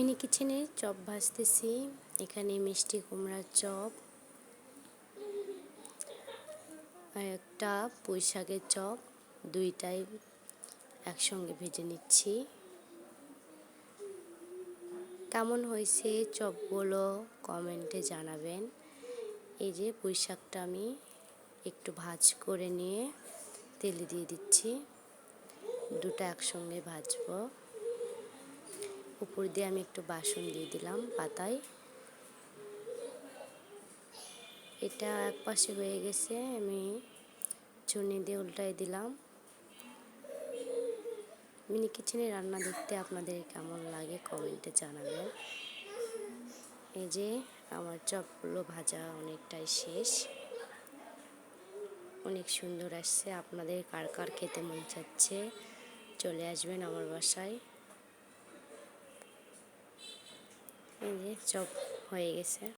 Mini কিচেনে chop ভাজতেছি। এখানে মিষ্টি কুমড়ার চপ আর একটা পুঁই শাকের চপ, দুইটাই একসঙ্গে ভেজে নিচ্ছি। কেমন হয়েছে চপগুলো কমেন্টে জানাবেন। এই যে পুঁই শাকটা আমি একটু ভাজ করে নিয়ে তেলে দিয়ে দিচ্ছি, দুটো একসঙ্গে ভাজবো। উপর দিয়ে আমি একটু বাসন দিয়ে দিলাম পাতায়। এটা এক পাশে হয়ে গেছে, আমি চুনি দিয়ে উল্টাই দিলাম। মিনি কিচেনে রান্না দেখতে আপনাদের কেমন লাগে কমেন্টে জানাবেন। এই যে আমার চপগুলো ভাজা অনেকটাই শেষ, অনেক সুন্দর আসছে। আপনাদের কার কার খেতে মন চাচ্ছে চলে আসবেন আমার বাসায়। এই যে চপ হয়ে গেছে।